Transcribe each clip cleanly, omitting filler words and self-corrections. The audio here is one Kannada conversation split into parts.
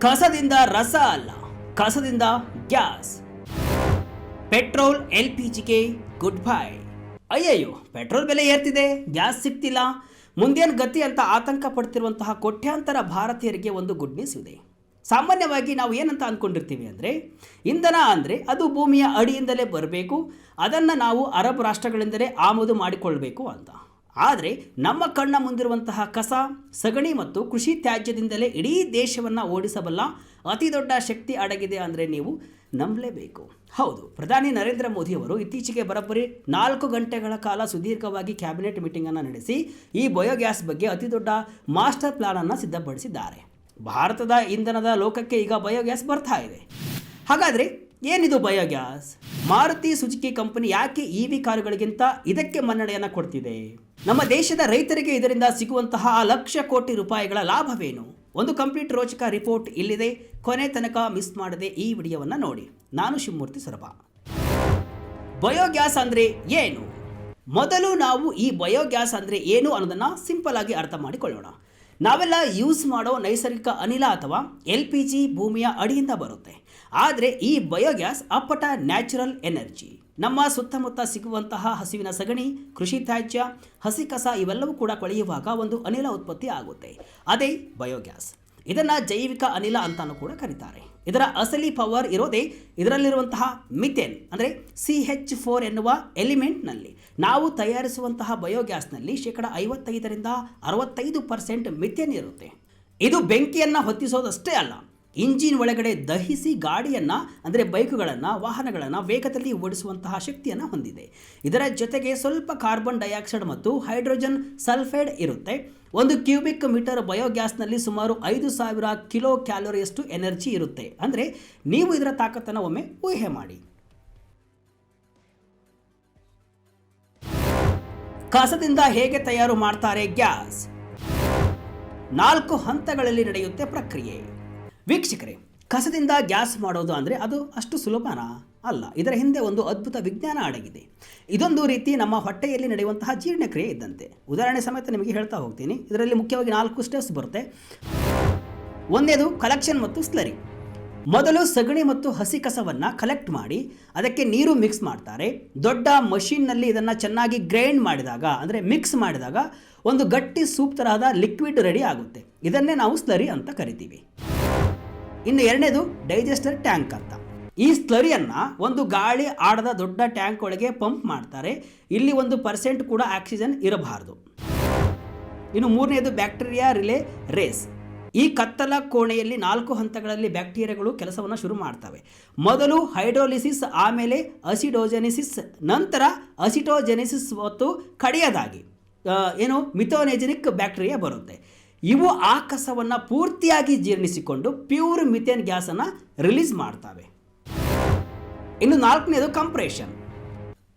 ಕಸದಿಂದ ರಸ ಅಲ್ಲ, ಕಸದಿಂದ ಗ್ಯಾಸ್. ಪೆಟ್ರೋಲ್ LPGಗೆ ಗುಡ್ ಬೈ. ಅಯ್ಯಯ್ಯೋ, ಪೆಟ್ರೋಲ್ ಬೆಲೆ ಏರ್ತಿದೆ, ಗ್ಯಾಸ್ ಸಿಗ್ತಿಲ್ಲ, ಮುಂದೇನು ಗತಿ ಅಂತ ಆತಂಕ ಪಡ್ತಿರುವಂತಹ ಕೋಟ್ಯಾಂತರ ಭಾರತೀಯರಿಗೆ ಒಂದು ಗುಡ್ ನ್ಯೂಸ್ ಇದೆ. ಸಾಮಾನ್ಯವಾಗಿ ನಾವು ಏನಂತ ಅಂದ್ಕೊಂಡಿರ್ತೀವಿ ಅಂದರೆ, ಇಂಧನ ಅಂದರೆ ಅದು ಭೂಮಿಯ ಅಡಿಯಿಂದಲೇ ಬರಬೇಕು, ಅದನ್ನು ನಾವು ಅರಬ್ ರಾಷ್ಟ್ರಗಳಿಂದಲೇ ಆಮದು ಮಾಡಿಕೊಳ್ಬೇಕು ಅಂತ. ಆದರೆ ನಮ್ಮ ಕಣ್ಣ ಮುಂದಿರುವಂತಹ ಕಸ, ಸಗಣಿ ಮತ್ತು ಕೃಷಿ ತ್ಯಾಜ್ಯದಿಂದಲೇ ಇಡೀ ದೇಶವನ್ನು ಓಡಿಸಬಲ್ಲ ಅತಿ ದೊಡ್ಡ ಶಕ್ತಿ ಅಡಗಿದೆ ಅಂದರೆ ನೀವು ನಂಬಲೇಬೇಕು. ಹೌದು, ಪ್ರಧಾನಿ ನರೇಂದ್ರ ಮೋದಿಯವರು ಇತ್ತೀಚೆಗೆ ಬರೋಬ್ಬರಿ 4 ಗಂಟೆಗಳ ಕಾಲ ಸುದೀರ್ಘವಾಗಿ ಕ್ಯಾಬಿನೆಟ್ ಮೀಟಿಂಗನ್ನು ನಡೆಸಿ ಈ ಬಯೋಗ್ಯಾಸ್ ಬಗ್ಗೆ ಅತಿ ದೊಡ್ಡ ಮಾಸ್ಟರ್ ಪ್ಲಾನನ್ನು ಸಿದ್ಧಪಡಿಸಿದ್ದಾರೆ. ಭಾರತದ ಇಂಧನದ ಲೋಕಕ್ಕೆ ಈಗ ಬಯೋಗ್ಯಾಸ್ ಬರ್ತಾ ಇದೆ. ಹಾಗಾದರೆ ಏನಿದು ಬಯೋಗ್ಯಾಸ್? ಮಾರುತಿ ಸುಜುಕಿ ಕಂಪನಿ ಯಾಕೆ EV ಕಾರುಗಳಿಗಿಂತ ಇದಕ್ಕೆ ಮನ್ನಣೆಯನ್ನು ಕೊಡ್ತಿದೆ? ನಮ್ಮ ದೇಶದ ರೈತರಿಗೆ ಇದರಿಂದ ಸಿಗುವಂತಹ ಲಕ್ಷ ಕೋಟಿ ರೂಪಾಯಿಗಳ ಲಾಭವೇನು? ಒಂದು ಕಂಪ್ಲೀಟ್ ರೋಚಕ ರಿಪೋರ್ಟ್ ಇಲ್ಲಿದೆ. ಕೊನೆ ತನಕ ಮಿಸ್ ಮಾಡದೆ ಈ ವಿಡಿಯೋವನ್ನು ನೋಡಿ. ನಾನು ಶಿವಮೂರ್ತಿ ಸೊರಬ. ಬಯೋಗ್ಯಾಸ್ ಅಂದರೆ ಏನು? ಮೊದಲು ನಾವು ಈ ಬಯೋಗ್ಯಾಸ್ ಅಂದರೆ ಏನು ಅನ್ನೋದನ್ನು ಸಿಂಪಲ್ ಆಗಿ ಅರ್ಥ ಮಾಡಿಕೊಳ್ಳೋಣ. ನಾವೆಲ್ಲ ಯೂಸ್ ಮಾಡೋ ನೈಸರ್ಗಿಕ ಅನಿಲ ಅಥವಾ LPG ಭೂಮಿಯ ಅಡಿಯಿಂದ ಬರುತ್ತೆ. ಆದರೆ ಈ ಬಯೋಗ್ಯಾಸ್ ಅಪ್ಪಟ ನ್ಯಾಚುರಲ್ ಎನರ್ಜಿ. ನಮ್ಮ ಸುತ್ತಮುತ್ತ ಸಿಗುವಂತಹ ಹಸುವಿನ ಸಗಣಿ, ಕೃಷಿ ತ್ಯಾಜ್ಯ, ಹಸಿ ಕಸ ಇವೆಲ್ಲವೂ ಕೂಡ ಕೊಳೆಯುವಾಗ ಒಂದು ಅನಿಲ ಉತ್ಪತ್ತಿ ಆಗುತ್ತೆ. ಅದೇ ಬಯೋಗ್ಯಾಸ್. ಇದನ್ನು ಜೈವಿಕ ಅನಿಲ ಅಂತಾನೂ ಕೂಡ ಕರೀತಾರೆ. ಇದರ ಅಸಲಿ ಪವರ್ ಇರೋದೇ ಇದರಲ್ಲಿರುವಂತಹ ಮಿಥೇನ್ ಅಂದರೆ CH4 ಎನ್ನುವ ಎಲಿಮೆಂಟ್ನಲ್ಲಿ. ನಾವು ತಯಾರಿಸುವಂತಹ ಬಯೋಗ್ಯಾಸ್ನಲ್ಲಿ 55% 65% ಮಿಥೇನ್ ಇರುತ್ತೆ. ಇದು ಬೆಂಕಿಯನ್ನು ಹೊತ್ತಿಸೋದಷ್ಟೇ ಅಲ್ಲ, ಇಂಜಿನ್ ಒಳಗಡೆ ದಹಿಸಿ ಗಾಡಿಯನ್ನು ಅಂದರೆ ಬೈಕುಗಳನ್ನು, ವಾಹನಗಳನ್ನು ವೇಗದಲ್ಲಿ ಓಡಿಸುವಂತಹ ಶಕ್ತಿಯನ್ನು ಹೊಂದಿದೆ. ಇದರ ಜೊತೆಗೆ ಸ್ವಲ್ಪ ಕಾರ್ಬನ್ ಡೈಆಕ್ಸೈಡ್ ಮತ್ತು ಹೈಡ್ರೋಜನ್ ಸಲ್ಫೈಡ್ ಇರುತ್ತೆ. 1 ಕ್ಯೂಬಿಕ್ ಮೀಟರ್ ಬಯೋಗ್ಯಾಸ್ನಲ್ಲಿ ಸುಮಾರು 5000 ಕಿಲೋ ಕ್ಯಾಲೋರಿಯಷ್ಟು ಎನರ್ಜಿ ಇರುತ್ತೆ. ಅಂದರೆ ನೀವು ಇದರ ತಾಕತ್ತನ್ನು ಒಮ್ಮೆ ಊಹೆ ಮಾಡಿ. ಕಸದಿಂದ ಹೇಗೆ ತಯಾರು ಮಾಡ್ತಾರೆ ಗ್ಯಾಸ್? 4 ಹಂತಗಳಲ್ಲಿ ನಡೆಯುತ್ತೆ ಪ್ರಕ್ರಿಯೆ. ವೀಕ್ಷಕರೇ, ಕಸದಿಂದ ಗ್ಯಾಸ್ ಮಾಡೋದು ಅಂದರೆ ಅದು ಅಷ್ಟು ಸುಲಭನಾ? ಅಲ್ಲ. ಇದರ ಹಿಂದೆ ಒಂದು ಅದ್ಭುತ ವಿಜ್ಞಾನ ಅಡಗಿದೆ. ಇದೊಂದು ರೀತಿ ನಮ್ಮ ಹೊಟ್ಟೆಯಲ್ಲಿ ನಡೆಯುವಂತಹ ಜೀರ್ಣಕ್ರಿಯೆ ಇದ್ದಂತೆ. ಉದಾಹರಣೆ ಸಮೇತ ನಿಮಗೆ ಹೇಳ್ತಾ ಹೋಗ್ತೀನಿ. ಇದರಲ್ಲಿ ಮುಖ್ಯವಾಗಿ 4 ಸ್ಟೆಪ್ಸ್ ಬರುತ್ತೆ. ಒಂದನೇದು ಕಲೆಕ್ಷನ್ ಮತ್ತು ಸ್ಲರಿ. ಮೊದಲು ಸಗಣಿ ಮತ್ತು ಹಸಿ ಕಸವನ್ನು ಕಲೆಕ್ಟ್ ಮಾಡಿ ಅದಕ್ಕೆ ನೀರು ಮಿಕ್ಸ್ ಮಾಡ್ತಾರೆ. ದೊಡ್ಡ ಮಷೀನ್ನಲ್ಲಿ ಇದನ್ನು ಚೆನ್ನಾಗಿ ಗ್ರೈಂಡ್ ಮಾಡಿದಾಗ ಅಂದರೆ ಮಿಕ್ಸ್ ಮಾಡಿದಾಗ ಒಂದು ಗಟ್ಟಿ ಸೂಪ್ ತರಹದ ಲಿಕ್ವಿಡ್ ರೆಡಿ ಆಗುತ್ತೆ. ಇದನ್ನೇ ನಾವು ಸ್ಲರಿ ಅಂತ ಕರಿತೀವಿ. ಇನ್ನು ಎರಡನೇದು ಡೈಜೆಸ್ಟರ್ ಟ್ಯಾಂಕ್ ಅಂತ. ಈ ಸ್ಲರಿಯನ್ನು ಒಂದು ಗಾಳಿ ಆಡದ ದೊಡ್ಡ ಟ್ಯಾಂಕ್ ಒಳಗೆ ಪಂಪ್ ಮಾಡ್ತಾರೆ. ಇಲ್ಲಿ 1% ಕೂಡ ಆಕ್ಸಿಜನ್ ಇರಬಾರದು. ಇನ್ನು ಮೂರನೇದು ಬ್ಯಾಕ್ಟೀರಿಯಾ ರಿಲೇ ರೇಸ್. ಈ ಕತ್ತಲ ಕೋಣೆಯಲ್ಲಿ 4 ಹಂತಗಳಲ್ಲಿ ಬ್ಯಾಕ್ಟೀರಿಯಾಗಳು ಕೆಲಸವನ್ನು ಶುರು ಮಾಡ್ತವೆ. ಮೊದಲು ಹೈಡ್ರೋಲಿಸಿಸ್, ಆಮೇಲೆ ಅಸಿಡೋಜೆನಿಸಿಸ್, ನಂತರ ಅಸಿಟೋಜೆನಿಸಿಸ್ ಮತ್ತು ಕಡೆಯದಾಗಿ ಮಿಥೋನೆಜೆನಿಕ್ ಬ್ಯಾಕ್ಟೀರಿಯಾ ಬರುತ್ತೆ. ಇವು ಆ ಕಸವನ್ನು ಪೂರ್ತಿಯಾಗಿ ಜೀರ್ಣಿಸಿಕೊಂಡು ಪ್ಯೂರ್ ಮಿಥೇನ್ ಗ್ಯಾಸನ್ನು ರಿಲೀಸ್ ಮಾಡ್ತವೆ. ಇನ್ನು 4ನೇದು ಕಂಪ್ರೆಷನ್.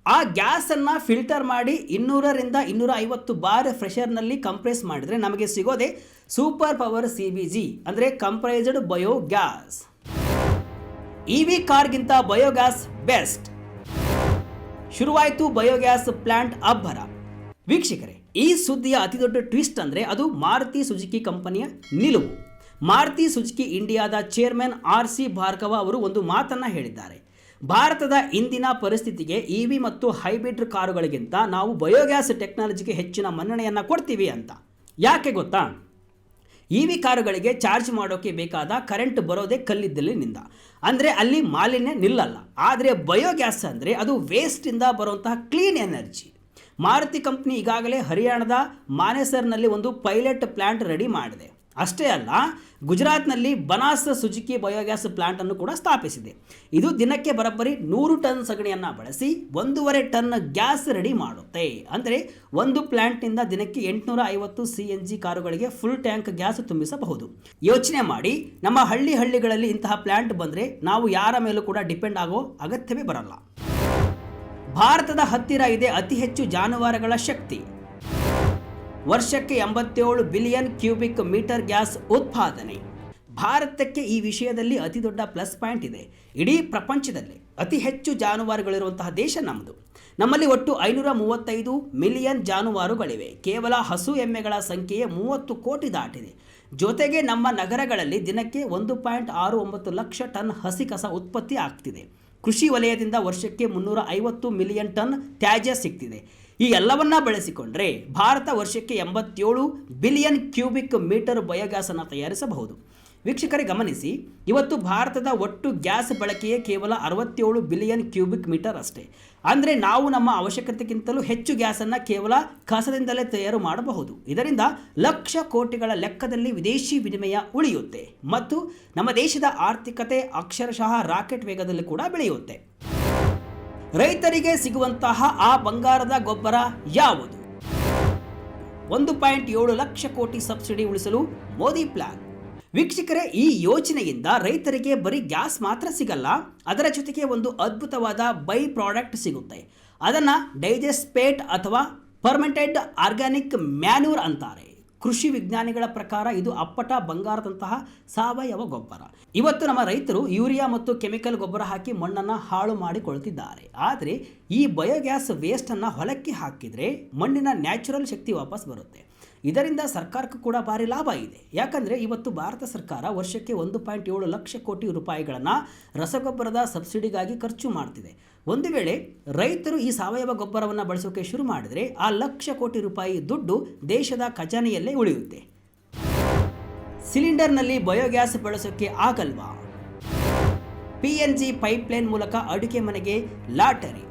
ಆ ಗ್ಯಾಸನ್ನು ಫಿಲ್ಟರ್ ಮಾಡಿ 200ರಿಂದ 250 ಬಾರ್ ಪ್ರೆಷರ್ನಲ್ಲಿ ಕಂಪ್ರೆಸ್ ಮಾಡಿದರೆ ನಮಗೆ ಸಿಗೋದೇ ಸೂಪರ್ ಪವರ್ CBG ಅಂದರೆ ಕಂಪ್ರೆಸ್ಡ್ ಬಯೋಗ್ಯಾಸ್. EV ಕಾರ್ಗಿಂತ ಬಯೋಗ್ಯಾಸ್ ಬೆಸ್ಟ್. ಶುರುವಾಯಿತು ಬಯೋಗ್ಯಾಸ್ ಪ್ಲಾಂಟ್ ಅಬ್ಬರ. ವೀಕ್ಷಕರೇ, ಈ ಸುದ್ದಿಯ ಅತಿದೊಡ್ಡ ಟ್ವಿಸ್ಟ್ ಅಂದರೆ ಅದು ಮಾರುತಿ ಸುಜುಕಿ ಕಂಪನಿಯ ನಿಲುವು. ಮಾರುತಿ ಸುಜುಕಿ ಇಂಡಿಯಾದ ಚೇರ್ಮನ್ RC ಭಾರ್ಗವ ಅವರು ಒಂದು ಮಾತನ್ನು ಹೇಳಿದ್ದಾರೆ. ಭಾರತದ ಇಂದಿನ ಪರಿಸ್ಥಿತಿಗೆ EV ಮತ್ತು ಹೈಬ್ರಿಡ್ ಕಾರುಗಳಿಗಿಂತ ನಾವು ಬಯೋಗ್ಯಾಸ್ ಟೆಕ್ನಾಲಜಿಗೆ ಹೆಚ್ಚಿನ ಮನ್ನಣೆಯನ್ನು ಕೊಡ್ತೀವಿ ಅಂತ. ಯಾಕೆ ಗೊತ್ತಾ? EV ಕಾರುಗಳಿಗೆ ಚಾರ್ಜ್ ಮಾಡೋಕ್ಕೆ ಬೇಕಾದ ಕರೆಂಟ್ ಬರೋದೇ ಕಲ್ಲಿದ್ದಲಿನಿಂದ. ಅಂದರೆ ಅಲ್ಲಿ ಮಾಲಿನ್ಯ ನಿಲ್ಲಲ್ಲ. ಆದರೆ ಬಯೋಗ್ಯಾಸ್ ಅಂದರೆ ಅದು ವೇಸ್ಟಿಂದ ಬರುವಂತಹ ಕ್ಲೀನ್ ಎನರ್ಜಿ. ಮಾರುತಿ ಕಂಪ್ನಿ ಈಗಾಗಲೇ ಹರಿಯಾಣದ ಮಾನೇಸರ್ನಲ್ಲಿ ಒಂದು ಪೈಲಟ್ ಪ್ಲಾಂಟ್ ರೆಡಿ ಮಾಡಿದೆ. ಅಷ್ಟೇ ಅಲ್ಲ, ಗುಜರಾತ್ನಲ್ಲಿ ಬನಾಸ್ ಸುಜುಕಿ ಬಯೋಗ್ಯಾಸ್ ಪ್ಲಾಂಟನ್ನು ಕೂಡ ಸ್ಥಾಪಿಸಿದೆ. ಇದು ದಿನಕ್ಕೆ ಬರೋಬ್ಬರಿ 100 ಟನ್ ಸಗಣಿಯನ್ನು ಬಳಸಿ 1.5 ಟನ್ ಗ್ಯಾಸ್ ರೆಡಿ ಮಾಡುತ್ತೆ. ಅಂದರೆ ಒಂದು ಪ್ಲಾಂಟ್ನಿಂದ ದಿನಕ್ಕೆ 850 CNG ಕಾರುಗಳಿಗೆ ಫುಲ್ ಟ್ಯಾಂಕ್ ಗ್ಯಾಸ್ ತುಂಬಿಸಬಹುದು. ಯೋಚನೆ ಮಾಡಿ, ನಮ್ಮ ಹಳ್ಳಿಗಳಲ್ಲಿ ಇಂತಹ ಪ್ಲಾಂಟ್ ಬಂದರೆ ನಾವು ಯಾರ ಮೇಲೂ ಕೂಡ ಡಿಪೆಂಡ್ ಆಗೋ ಅಗತ್ಯವೇ ಬರಲ್ಲ. ಭಾರತದ ಹತ್ತಿರ ಇದೆ ಅತಿ ಹೆಚ್ಚು ಜಾನುವಾರುಗಳ ಶಕ್ತಿ. ವರ್ಷಕ್ಕೆ 87 ಬಿಲಿಯನ್ ಕ್ಯೂಬಿಕ್ ಮೀಟರ್ ಗ್ಯಾಸ್ ಉತ್ಪಾದನೆ. ಭಾರತಕ್ಕೆ ಈ ವಿಷಯದಲ್ಲಿ ಅತಿ ದೊಡ್ಡ ಪ್ಲಸ್ ಪಾಯಿಂಟ್ ಇದೆ. ಇಡೀ ಪ್ರಪಂಚದಲ್ಲಿ ಅತಿ ಹೆಚ್ಚು ಜಾನುವಾರುಗಳಿರುವಂತಹ ದೇಶ ನಮ್ಮದು. ನಮ್ಮಲ್ಲಿ ಒಟ್ಟು 535 ಮಿಲಿಯನ್ ಜಾನುವಾರುಗಳಿವೆ. ಕೇವಲ ಹಸು ಎಮ್ಮೆಗಳ ಸಂಖ್ಯೆಯೇ 30 ಕೋಟಿ ದಾಟಿದೆ. ಜೊತೆಗೆ ನಮ್ಮ ನಗರಗಳಲ್ಲಿ ದಿನಕ್ಕೆ 1.69 ಲಕ್ಷ ಟನ್ ಹಸಿ ಕಸ ಉತ್ಪತ್ತಿ ಆಗ್ತಿದೆ. ಕೃಷಿ ವಲಯದಿಂದ ವರ್ಷಕ್ಕೆ 350 ಮಿಲಿಯನ್ ಟನ್ ತ್ಯಾಜ್ಯ ಸಿಗ್ತಿದೆ. ಈ ಎಲ್ಲವನ್ನ ಬಳಸಿಕೊಂಡ್ರೆ ಭಾರತ ವರ್ಷಕ್ಕೆ 87 ಬಿಲಿಯನ್ ಕ್ಯೂಬಿಕ್ ಮೀಟರ್ ಬಯೋಗ್ಯಾಸನ್ನು ತಯಾರಿಸಬಹುದು. ವೀಕ್ಷಕರೇ ಗಮನಿಸಿ, ಇವತ್ತು ಭಾರತದ ಒಟ್ಟು ಗ್ಯಾಸ್ ಬಳಕೆಯೇ ಕೇವಲ 67 ಬಿಲಿಯನ್ ಕ್ಯೂಬಿಕ್ ಮೀಟರ್ ಅಷ್ಟೇ. ಅಂದರೆ ನಾವು ನಮ್ಮ ಅವಶ್ಯಕತೆಗಿಂತಲೂ ಹೆಚ್ಚು ಗ್ಯಾಸನ್ನು ಕೇವಲ ಕಸದಿಂದಲೇ ತಯಾರು ಮಾಡಬಹುದು. ಇದರಿಂದ ಲಕ್ಷ ಕೋಟಿಗಳ ಲೆಕ್ಕದಲ್ಲಿ ವಿದೇಶಿ ವಿನಿಮಯ ಉಳಿಯುತ್ತೆ ಮತ್ತು ನಮ್ಮ ದೇಶದ ಆರ್ಥಿಕತೆ ಅಕ್ಷರಶಃ ರಾಕೆಟ್ ವೇಗದಲ್ಲಿ ಕೂಡ ಬೆಳೆಯುತ್ತೆ. ರೈತರಿಗೆ ಸಿಗುವಂತಹ ಆ ಬಂಗಾರದ ಗೊಬ್ಬರ ಯಾವುದು? 1.7 ಲಕ್ಷ ಕೋಟಿ ಸಬ್ಸಿಡಿ ಉಳಿಸಲು ಮೋದಿ ಪ್ಲಾನ್. ವೀಕ್ಷಕರೇ, ಈ ಯೋಜನೆಯಿಂದ ರೈತರಿಗೆ ಬರೀ ಗ್ಯಾಸ್ ಮಾತ್ರ ಸಿಗಲ್ಲ, ಅದರ ಜೊತೆಗೆ ಒಂದು ಅದ್ಭುತವಾದ ಬೈ ಪ್ರಾಡಕ್ಟ್ ಸಿಗುತ್ತೆ. ಅದನ್ನು ಡೈಜೆಸ್ಪೇಟ್ ಅಥವಾ ಫರ್ಮೆಂಟೆಡ್ ಆರ್ಗ್ಯಾನಿಕ್ ಮ್ಯಾನ್ಯೂರ್ ಅಂತಾರೆ. ಕೃಷಿ ವಿಜ್ಞಾನಿಗಳ ಪ್ರಕಾರ ಇದು ಅಪ್ಪಟ ಬಂಗಾರದಂತಹ ಸಾವಯವ ಗೊಬ್ಬರ. ಇವತ್ತು ನಮ್ಮ ರೈತರು ಯೂರಿಯಾ ಮತ್ತು ಕೆಮಿಕಲ್ ಗೊಬ್ಬರ ಹಾಕಿ ಮಣ್ಣನ್ನು ಹಾಳು ಮಾಡಿಕೊಳ್ತಿದ್ದಾರೆ. ಆದರೆ ಈ ಬಯೋಗ್ಯಾಸ್ ವೇಸ್ಟನ್ನು ಹೊಲಕ್ಕೆ ಹಾಕಿದರೆ ಮಣ್ಣಿನ ನ್ಯಾಚುರಲ್ ಶಕ್ತಿ ವಾಪಸ್ ಬರುತ್ತೆ. ಇದರಿಂದ ಸರ್ಕಾರಕ್ಕೂ ಕೂಡ ಭಾರಿ ಲಾಭ ಇದೆ. ಯಾಕಂದರೆ ಇವತ್ತು ಭಾರತ ಸರ್ಕಾರ ವರ್ಷಕ್ಕೆ 1.7 ಲಕ್ಷ ಕೋಟಿ ರೂಪಾಯಿಗಳನ್ನು ರಸಗೊಬ್ಬರದ ಸಬ್ಸಿಡಿಗಾಗಿ ಖರ್ಚು ಮಾಡ್ತಿದೆ. ಒಂದು ವೇಳೆ ರೈತರು ಈ ಸಾವಯವ ಗೊಬ್ಬರವನ್ನು ಬಳಸೋಕೆ ಶುರು ಮಾಡಿದರೆ ಆ ಲಕ್ಷ ಕೋಟಿ ರೂಪಾಯಿ ದುಡ್ಡು ದೇಶದ ಖಜಾನೆಯಲ್ಲೇ ಉಳಿಯುತ್ತೆ. ಸಿಲಿಂಡರ್ನಲ್ಲಿ ಬಯೋಗ್ಯಾಸ್ ಬಳಸೋಕೆ ಆಗಲ್ವಾ? PNG ಪೈಪ್ಲೈನ್ ಮೂಲಕ ಅಡುಗೆ ಮನೆಗೆ ಲಾಟರಿ.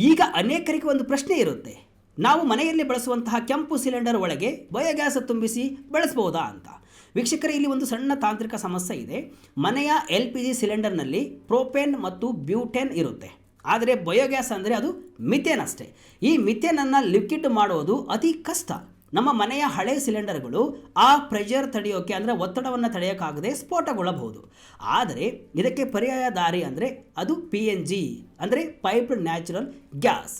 ಈಗ ಅನೇಕರಿಗೆ ಒಂದು ಪ್ರಶ್ನೆ ಇರುತ್ತೆ, ನಾವು ಮನೆಯಲ್ಲಿ ಬಳಸುವಂತಹ ಕೆಂಪು ಸಿಲಿಂಡರ್ ಒಳಗೆ ಬಯೋಗ್ಯಾಸ್ ತುಂಬಿಸಿ ಬಳಸಬಹುದಾ ಅಂತ. ವೀಕ್ಷಕರೇ, ಇಲ್ಲಿ ಒಂದು ಸಣ್ಣ ತಾಂತ್ರಿಕ ಸಮಸ್ಯೆ ಇದೆ. ಮನೆಯ LPG ಸಿಲಿಂಡರ್ನಲ್ಲಿ ಪ್ರೋಪೇನ್ ಮತ್ತು ಬ್ಯೂಟೇನ್ ಇರುತ್ತೆ. ಆದರೆ ಬಯೋಗ್ಯಾಸ್ ಅಂದರೆ ಅದು ಮಿಥೇನ್ ಅಷ್ಟೇ. ಈ ಮಿಥೇನನ್ನು ಲಿಕ್ವಿಡ್ ಮಾಡೋದು ಅತಿ ಕಷ್ಟ. ನಮ್ಮ ಮನೆಯ ಹಳೆ ಸಿಲಿಂಡರ್ಗಳು ಆ ಪ್ರೆಷರ್ ತಡೆಯೋಕೆ ಅಂದರೆ ಒತ್ತಡವನ್ನು ತಡೆಯೋಕ್ಕಾಗದೆ ಸ್ಫೋಟಗೊಳ್ಳಬಹುದು. ಆದರೆ ಇದಕ್ಕೆ ಪರ್ಯಾಯ ದಾರಿ ಅಂದರೆ ಅದು PNG ಅಂದರೆ ಪೈಪ್ಡ್ ನ್ಯಾಚುರಲ್ ಗ್ಯಾಸ್.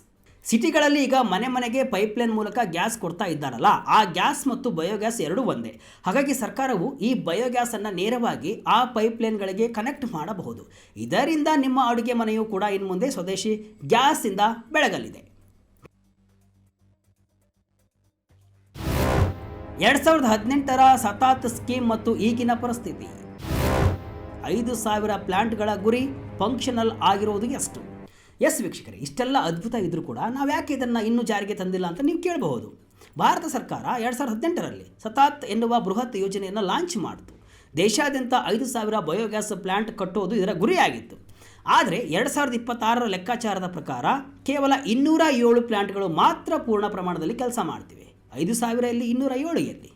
ಸಿಟಿಗಳಲ್ಲಿ ಈಗ ಮನೆ ಮನೆಗೆ ಪೈಪ್ಲೈನ್ ಮೂಲಕ ಗ್ಯಾಸ್ ಕೊಡ್ತಾ ಇದ್ದಾರಲ್ಲ, ಆ ಗ್ಯಾಸ್ ಮತ್ತು ಬಯೋಗ್ಯಾಸ್ ಎರಡೂ ಒಂದೇ. ಹಾಗಾಗಿ ಸರ್ಕಾರವು ಈ ಬಯೋಗ್ಯಾಸನ್ನು ನೇರವಾಗಿ ಆ ಪೈಪ್ಲೈನ್ಗಳಿಗೆ ಕನೆಕ್ಟ್ ಮಾಡಬಹುದು. ಇದರಿಂದ ನಿಮ್ಮ ಅಡುಗೆ ಮನೆಯೂ ಕೂಡ ಇನ್ನು ಮುಂದೆ ಸ್ವದೇಶಿ ಗ್ಯಾಸಿಂದ ಬೆಳಗಲಿದೆ. 2018ರ ಸತಾತ್ ಸ್ಕೀಮ್ ಮತ್ತು ಈಗಿನ ಪರಿಸ್ಥಿತಿ. 5,000 ಪ್ಲಾಂಟ್ಗಳ ಗುರಿ, ಫಂಕ್ಷನಲ್ ಆಗಿರೋದು ಎಷ್ಟು? ಎಸ್ ವೀಕ್ಷಕರೇ, ಇಷ್ಟೆಲ್ಲ ಅದ್ಭುತ ಇದ್ರೂ ಕೂಡ ನಾವು ಯಾಕೆ ಇದನ್ನು ಇನ್ನೂ ಜಾರಿಗೆ ತಂದಿಲ್ಲ ಅಂತ ನೀವು ಕೇಳಬಹುದು. ಭಾರತ ಸರ್ಕಾರ 2018ರಲ್ಲಿ ಸತಾತ್ ಎನ್ನುವ ಬೃಹತ್ ಯೋಜನೆಯನ್ನು ಲಾಂಚ್ ಮಾಡಿತು. ದೇಶಾದ್ಯಂತ 5,000 ಬಯೋಗ್ಯಾಸ್ ಪ್ಲಾಂಟ್ ಕಟ್ಟೋದು ಇದರ ಗುರಿಯಾಗಿತ್ತು. ಆದರೆ 2026ರ ಲೆಕ್ಕಾಚಾರದ ಪ್ರಕಾರ ಕೇವಲ 207 ಪ್ಲಾಂಟ್ಗಳು ಮಾತ್ರ ಪೂರ್ಣ ಪ್ರಮಾಣದಲ್ಲಿ ಕೆಲಸ ಮಾಡ್ತಿವೆ. 5,000 ಎಲ್ಲಿ, 207 ಎಲ್ಲಿ?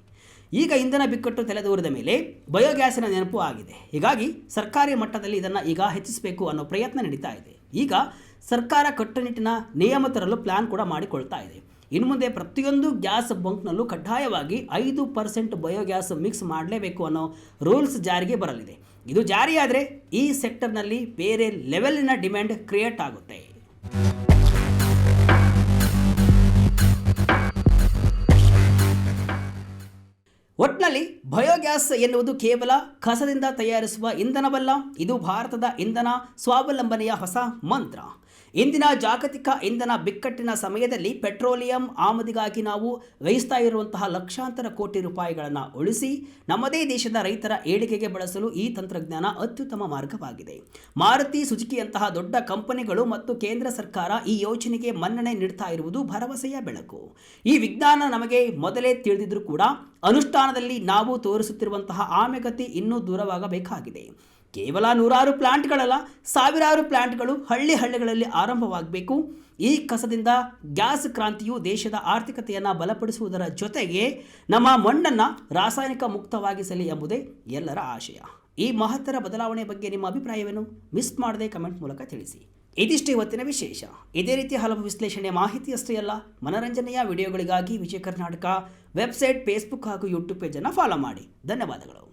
ಈಗ ಇಂಧನ ಬಿಕ್ಕಟ್ಟು ತಲೆದೋರಿದ ಮೇಲೆ ಬಯೋಗ್ಯಾಸಿನ ನೆನಪು ಆಗಿದೆ. ಹೀಗಾಗಿ ಸರ್ಕಾರಿ ಮಟ್ಟದಲ್ಲಿ ಇದನ್ನು ಈಗ ಹೆಚ್ಚಿಸಬೇಕು ಅನ್ನೋ ಪ್ರಯತ್ನ ನಡೀತಾ ಇದೆ. ಈಗ ಸರ್ಕಾರ ಕಟ್ಟುನಿಟ್ಟಿನ ನಿಯಮ ತರಲು ಪ್ಲಾನ್ ಕೂಡ ಮಾಡಿಕೊಳ್ತಾ ಇದೆ. ಇನ್ನು ಮುಂದೆ ಪ್ರತಿಯೊಂದು ಗ್ಯಾಸ್ ಬಂಕ್ನಲ್ಲೂ ಕಡ್ಡಾಯವಾಗಿ 5% ಬಯೋಗ್ಯಾಸ್ ಮಿಕ್ಸ್ ಮಾಡಲೇಬೇಕು ಅನ್ನೋ ರೂಲ್ಸ್ ಜಾರಿಗೆ ಬರಲಿದೆ. ಇದು ಜಾರಿಯಾದರೆ ಈ ಸೆಕ್ಟರ್ನಲ್ಲಿ ಬೇರೆ ಲೆವೆಲಿನ ಡಿಮ್ಯಾಂಡ್ ಕ್ರಿಯೇಟ್ ಆಗುತ್ತೆ. ಒಟ್ಟಿನಲ್ಲಿ ಬಯೋಗ್ಯಾಸ್ ಎನ್ನುವುದು ಕೇವಲ ಕಸದಿಂದ ತಯಾರಿಸುವ ಇಂಧನವಲ್ಲ, ಇದು ಭಾರತದ ಇಂಧನ ಸ್ವಾವಲಂಬನೆಯ ಹೊಸ ಮಂತ್ರ. ಇಂದಿನ ಜಾಗತಿಕ ಇಂಧನ ಬಿಕ್ಕಟ್ಟಿನ ಸಮಯದಲ್ಲಿ ಪೆಟ್ರೋಲಿಯಂ ಆಮದಿಗಾಗಿ ನಾವು ವ್ಯಯಿಸ್ತಾ ಇರುವಂತಹ ಲಕ್ಷಾಂತರ ಕೋಟಿ ರೂಪಾಯಿಗಳನ್ನು ಉಳಿಸಿ ನಮ್ಮದೇ ದೇಶದ ರೈತರ ಏಳಿಗೆಗೆ ಬಳಸಲು ಈ ತಂತ್ರಜ್ಞಾನ ಅತ್ಯುತ್ತಮ ಮಾರ್ಗವಾಗಿದೆ. ಮಾರುತಿ ಸುಜುಕಿಯಂತಹ ದೊಡ್ಡ ಕಂಪನಿಗಳು ಮತ್ತು ಕೇಂದ್ರ ಸರ್ಕಾರ ಈ ಯೋಜನೆಗೆ ಮನ್ನಣೆ ನೀಡ್ತಾ ಇರುವುದು ಭರವಸೆಯ ಬೆಳಕು. ಈ ವಿಜ್ಞಾನ ನಮಗೆ ಮೊದಲೇ ತಿಳಿದಿದ್ರೂ ಕೂಡ ಅನುಷ್ಠಾನದಲ್ಲಿ ನಾವು ತೋರಿಸುತ್ತಿರುವಂತಹ ಆಮೆಗತಿ ಇನ್ನೂ ದೂರವಾಗಬೇಕಾಗಿದೆ. ಕೇವಲ 100 ಪ್ಲಾಂಟ್ಗಳಲ್ಲ, ಸಾವಿರಾರು ಪ್ಲಾಂಟ್ಗಳು ಹಳ್ಳಿಗಳಲ್ಲಿ ಆರಂಭವಾಗಬೇಕು. ಈ ಕಸದಿಂದ ಗ್ಯಾಸ್ ಕ್ರಾಂತಿಯು ದೇಶದ ಆರ್ಥಿಕತೆಯನ್ನು ಬಲಪಡಿಸುವುದರ ಜೊತೆಗೆ ನಮ್ಮ ಮಣ್ಣನ್ನು ರಾಸಾಯನಿಕ ಮುಕ್ತವಾಗಿಸಲಿ ಎಂಬುದೇ ಎಲ್ಲರ ಆಶಯ. ಈ ಮಹತ್ತರ ಬದಲಾವಣೆ ಬಗ್ಗೆ ನಿಮ್ಮ ಅಭಿಪ್ರಾಯವೇನು? ಮಿಸ್ ಮಾಡದೆ ಕಮೆಂಟ್ ಮೂಲಕ ತಿಳಿಸಿ. ಇದಿಷ್ಟು ಇವತ್ತಿನ ವಿಶೇಷ. ಇದೇ ರೀತಿ ಹಲವು ವಿಶ್ಲೇಷಣೆ ಮಾಹಿತಿಯಷ್ಟೇ ಅಲ್ಲ, ಮನರಂಜನೆಯ ವಿಡಿಯೋಗಳಿಗಾಗಿ ವಿಜಯ ಕರ್ನಾಟಕ ವೆಬ್ಸೈಟ್, ಫೇಸ್ಬುಕ್ ಹಾಗೂ ಯೂಟ್ಯೂಬ್ ಪೇಜನ್ನು ಫಾಲೋ ಮಾಡಿ. ಧನ್ಯವಾದಗಳು.